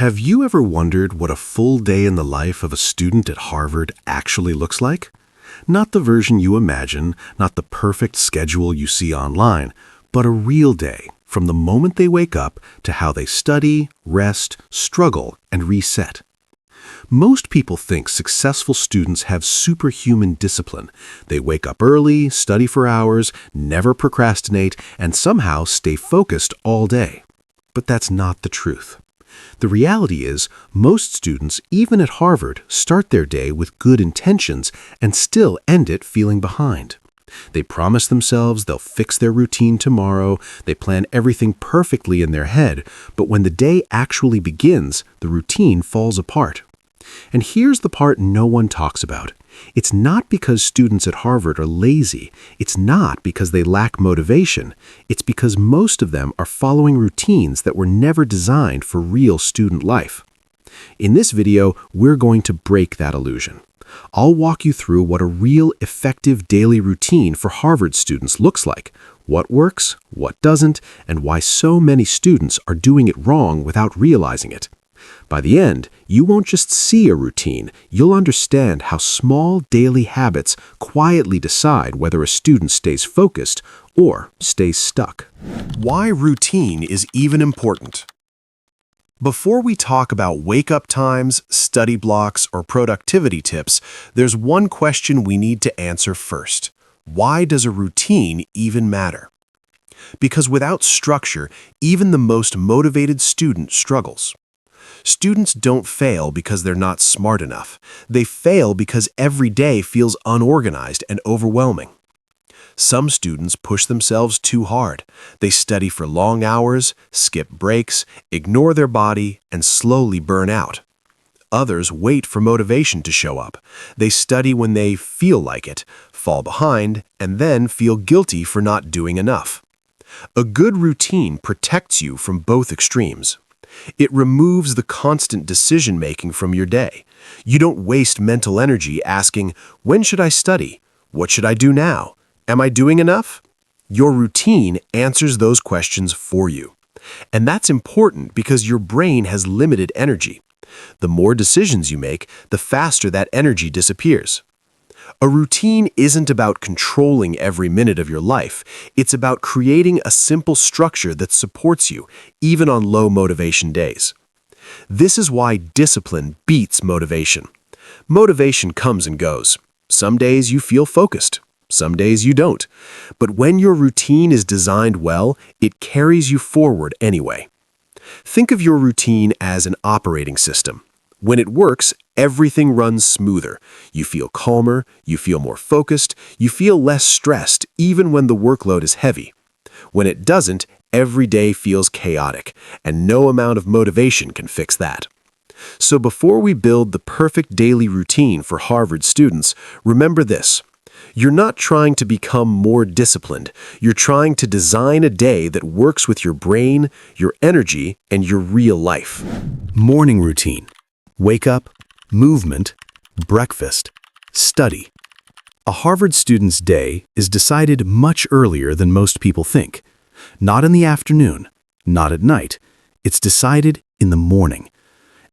Have you ever wondered what a full day in the life of a student at Harvard actually looks like? Not the version you imagine, not the perfect schedule you see online, but a real day, from the moment they wake up to how they study, rest, struggle, and reset. Most people think successful students have superhuman discipline. They wake up early, study for hours, never procrastinate, and somehow stay focused all day. But that's not the truth. The reality is, most students, even at Harvard, start their day with good intentions and still end it feeling behind. They promise themselves they'll fix their routine tomorrow, they plan everything perfectly in their head, but when the day actually begins, the routine falls apart. And here's the part no one talks about. It's not because students at Harvard are lazy. It's not because they lack motivation. It's because most of them are following routines that were never designed for real student life. In this video, we're going to break that illusion. I'll walk you through what a real, effective daily routine for Harvard students looks like, what works, what doesn't, and why so many students are doing it wrong without realizing it. By the end, you won't just see a routine, you'll understand how small daily habits quietly decide whether a student stays focused or stays stuck. Why routine is even important. Before we talk about wake-up times, study blocks, or productivity tips, there's one question we need to answer first. Why does a routine even matter? Because without structure, even the most motivated student struggles. Students don't fail because they're not smart enough. They fail because every day feels unorganized and overwhelming. Some students push themselves too hard. They study for long hours, skip breaks, ignore their body, and slowly burn out. Others wait for motivation to show up. They study when they feel like it, fall behind, and then feel guilty for not doing enough. A good routine protects you from both extremes. It removes the constant decision-making from your day. You don't waste mental energy asking, when should I study? What should I do now? Am I doing enough? Your routine answers those questions for you. And that's important because your brain has limited energy. The more decisions you make, the faster that energy disappears. A routine isn't about controlling every minute of your life. It's about creating a simple structure that supports you, even on low motivation days. This is why discipline beats motivation. Motivation comes and goes. Some days you feel focused. Some days you don't. But when your routine is designed well, it carries you forward anyway. Think of your routine as an operating system. When it works, everything runs smoother. You feel calmer, you feel more focused, you feel less stressed even when the workload is heavy. When it doesn't, every day feels chaotic, and no amount of motivation can fix that. So before we build the perfect daily routine for Harvard students, remember this. You're not trying to become more disciplined. You're trying to design a day that works with your brain, your energy, and your real life. Morning routine. Wake up, movement, breakfast, study. A Harvard student's day is decided much earlier than most people think. Not in the afternoon, not at night. It's decided in the morning.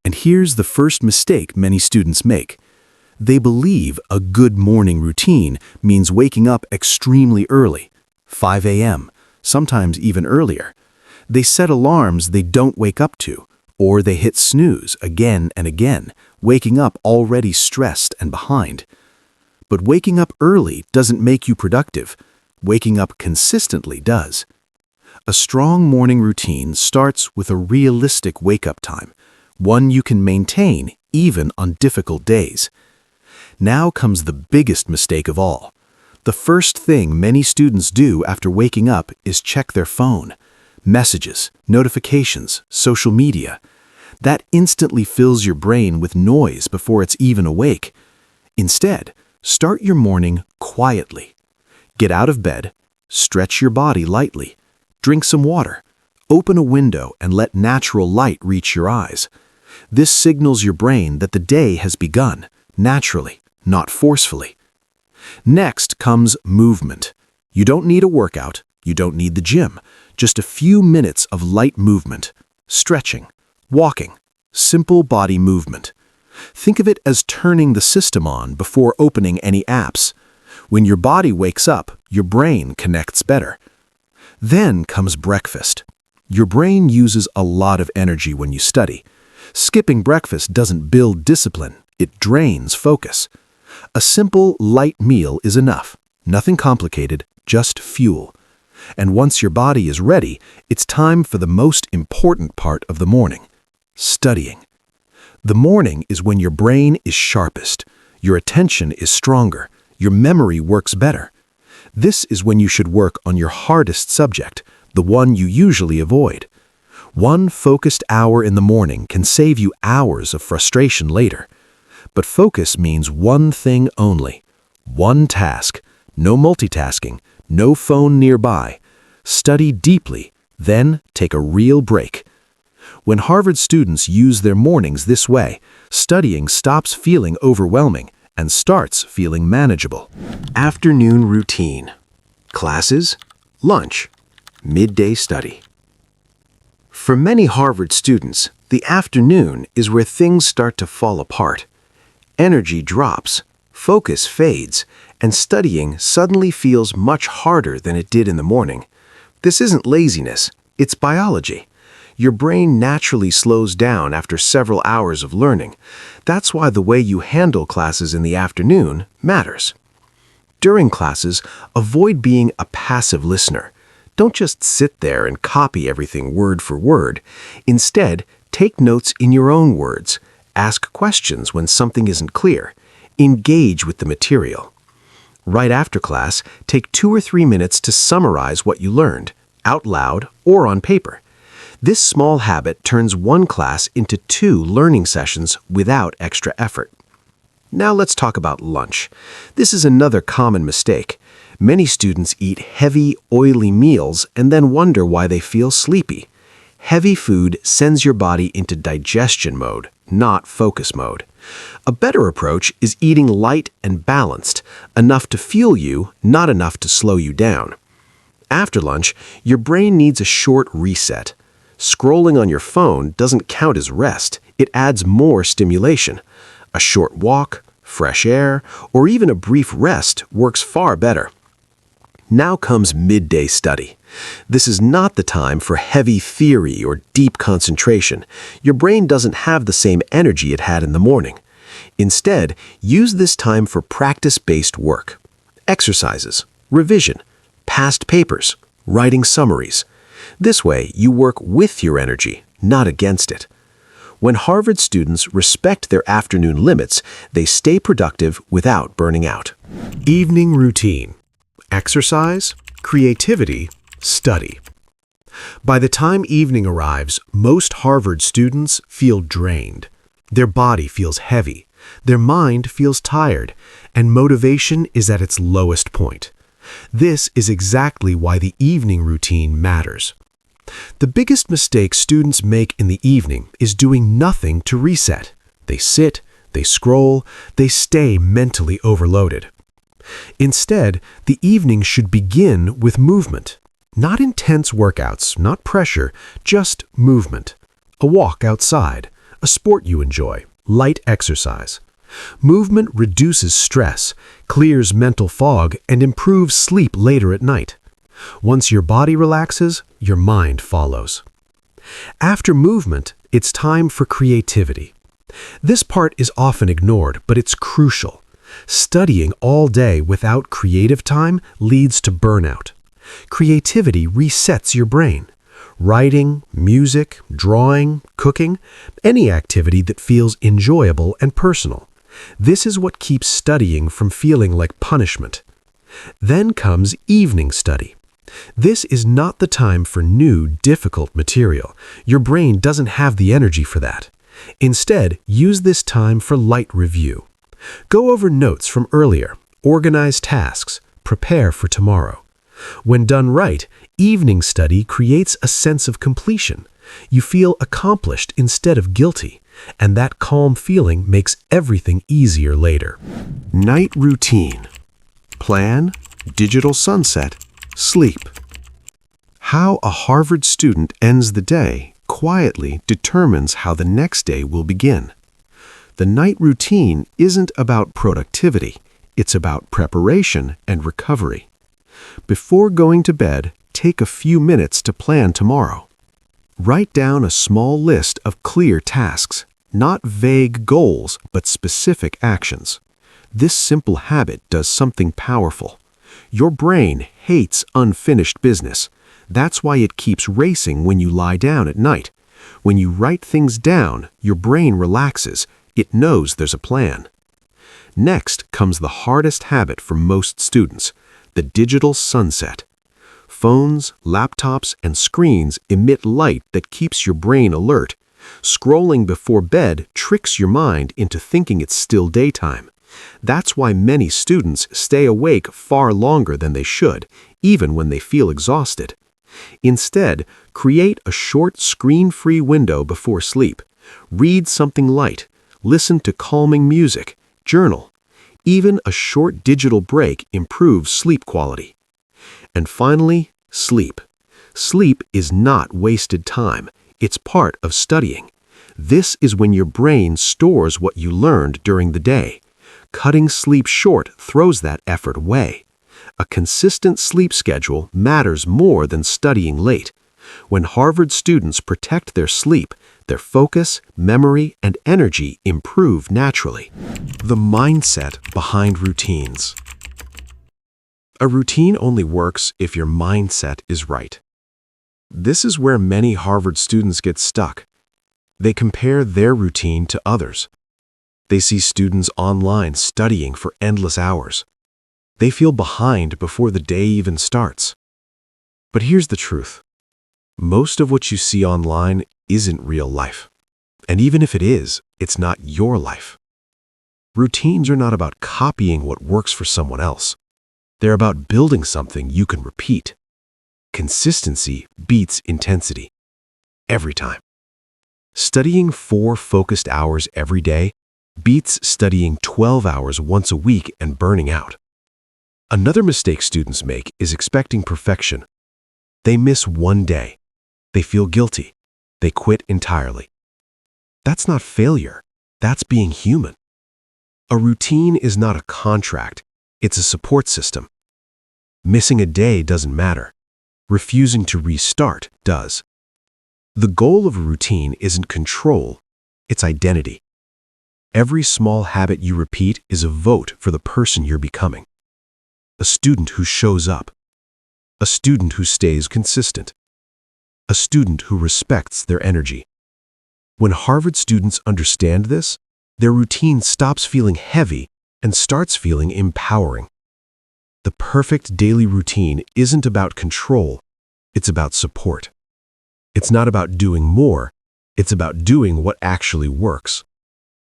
And here's the first mistake many students make. They believe a good morning routine means waking up extremely early, 5 a.m., sometimes even earlier. They set alarms they don't wake up to. Or they hit snooze again and again, waking up already stressed and behind. But waking up early doesn't make you productive. Waking up consistently does. A strong morning routine starts with a realistic wake-up time, one you can maintain even on difficult days. Now comes the biggest mistake of all. The first thing many students do after waking up is check their phone. Messages, notifications, social media. That instantly fills your brain with noise before it's even awake. Instead, start your morning quietly. Get out of bed, stretch your body lightly, drink some water, open a window and let natural light reach your eyes. This signals your brain that the day has begun, naturally, not forcefully. Next comes movement. You don't need a workout, you don't need the gym, just a few minutes of light movement, stretching, walking, simple body movement. Think of it as turning the system on before opening any apps. When your body wakes up, your brain connects better. Then comes breakfast. Your brain uses a lot of energy when you study. Skipping breakfast doesn't build discipline, it drains focus. A simple, light meal is enough. Nothing complicated, just fuel. And once your body is ready, it's time for the most important part of the morning, studying. The morning is when your brain is sharpest, your attention is stronger, your memory works better. This is when you should work on your hardest subject, the one you usually avoid. One focused hour in the morning can save you hours of frustration later. But focus means one thing only, one task, no multitasking, no phone nearby. Study deeply, then take a real break. When Harvard students use their mornings this way, studying stops feeling overwhelming and starts feeling manageable. Afternoon routine. Classes, lunch, midday study. For many Harvard students, the afternoon is where things start to fall apart. Energy drops, focus fades, and studying suddenly feels much harder than it did in the morning. This isn't laziness, it's biology. Your brain naturally slows down after several hours of learning. That's why the way you handle classes in the afternoon matters. During classes, avoid being a passive listener. Don't just sit there and copy everything word for word. Instead, take notes in your own words. Ask questions when something isn't clear. Engage with the material. Right after class, take 2 or 3 minutes to summarize what you learned, out loud or on paper. This small habit turns one class into 2 learning sessions without extra effort. Now let's talk about lunch. This is another common mistake. Many students eat heavy, oily meals and then wonder why they feel sleepy. Heavy food sends your body into digestion mode, not focus mode. A better approach is eating light and balanced, enough to fuel you, not enough to slow you down. After lunch, your brain needs a short reset. Scrolling on your phone doesn't count as rest, it adds more stimulation. A short walk, fresh air, or even a brief rest works far better. Now comes midday study. This is not the time for heavy theory or deep concentration. Your brain doesn't have the same energy it had in the morning. Instead, use this time for practice-based work. Exercises, revision, past papers, writing summaries. This way, you work with your energy, not against it. When Harvard students respect their afternoon limits, they stay productive without burning out. Evening routine. Exercise, creativity, study. By the time evening arrives, most Harvard students feel drained. Their body feels heavy, their mind feels tired, and motivation is at its lowest point. This is exactly why the evening routine matters. The biggest mistake students make in the evening is doing nothing to reset. They sit, they scroll, they stay mentally overloaded. Instead, the evening should begin with movement. Not intense workouts, not pressure, just movement. A walk outside, a sport you enjoy, light exercise. Movement reduces stress, clears mental fog, and improves sleep later at night. Once your body relaxes, your mind follows. After movement, it's time for creativity. This part is often ignored, but it's crucial. Studying all day without creative time leads to burnout. Creativity resets your brain. Writing, music, drawing, cooking, any activity that feels enjoyable and personal. This is what keeps studying from feeling like punishment. Then comes evening study. This is not the time for new, difficult material. Your brain doesn't have the energy for that. Instead, use this time for light review. Go over notes from earlier, organize tasks, prepare for tomorrow. When done right, evening study creates a sense of completion. You feel accomplished instead of guilty, and that calm feeling makes everything easier later. Night routine. Plan, digital sunset, sleep. How a Harvard student ends the day quietly determines how the next day will begin. The night routine isn't about productivity, it's about preparation and recovery. Before going to bed, take a few minutes to plan tomorrow. Write down a small list of clear tasks, not vague goals, but specific actions. This simple habit does something powerful. Your brain hates unfinished business. That's why it keeps racing when you lie down at night. When you write things down, your brain relaxes. It knows there's a plan. Next comes the hardest habit for most students, the digital sunset. Phones, laptops, and screens emit light that keeps your brain alert. Scrolling before bed tricks your mind into thinking it's still daytime. That's why many students stay awake far longer than they should, even when they feel exhausted. Instead, create a short screen-free window before sleep. Read something light. Listen to calming music. Journal. Even a short digital break improves sleep quality. And finally, sleep. Sleep is not wasted time. It's part of studying. This is when your brain stores what you learned during the day. Cutting sleep short throws that effort away. A consistent sleep schedule matters more than studying late. When Harvard students protect their sleep, their focus, memory, and energy improve naturally. The mindset behind routines. A routine only works if your mindset is right. This is where many Harvard students get stuck. They compare their routine to others. They see students online studying for endless hours. They feel behind before the day even starts. But here's the truth. Most of what you see online isn't real life. And even if it is, it's not your life. Routines are not about copying what works for someone else. They're about building something you can repeat. Consistency beats intensity. Every time. Studying 4 focused hours every day beats studying 12 hours once a week and burning out. Another mistake students make is expecting perfection. They miss one day. They feel guilty. They quit entirely. That's not failure. That's being human. A routine is not a contract. It's a support system. Missing a day doesn't matter. Refusing to restart does. The goal of a routine isn't control, it's identity. Every small habit you repeat is a vote for the person you're becoming. A student who shows up. A student who stays consistent. A student who respects their energy. When Harvard students understand this, their routine stops feeling heavy and starts feeling empowering. The perfect daily routine isn't about control, it's about support. It's not about doing more, it's about doing what actually works.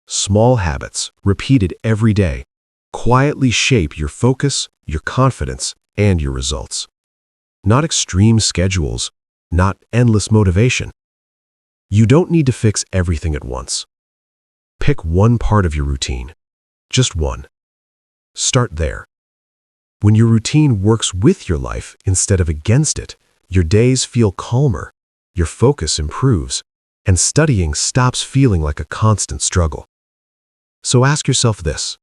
Small habits, repeated every day, quietly shape your focus, your confidence, and your results. Not extreme schedules, not endless motivation. You don't need to fix everything at once. Pick one part of your routine, just one. Start there. When your routine works with your life instead of against it, your days feel calmer, your focus improves, and studying stops feeling like a constant struggle. So ask yourself this.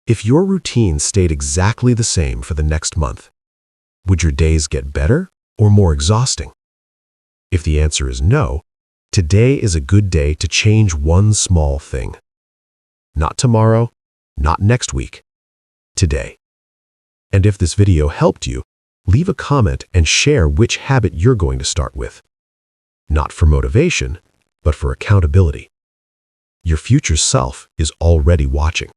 If your routine stayed exactly the same for the next month, would your days get better or more exhausting? If the answer is no, today is a good day to change one small thing. Not tomorrow, not next week, today. And if this video helped you, leave a comment and share which habit you're going to start with. Not for motivation, but for accountability. Your future self is already watching.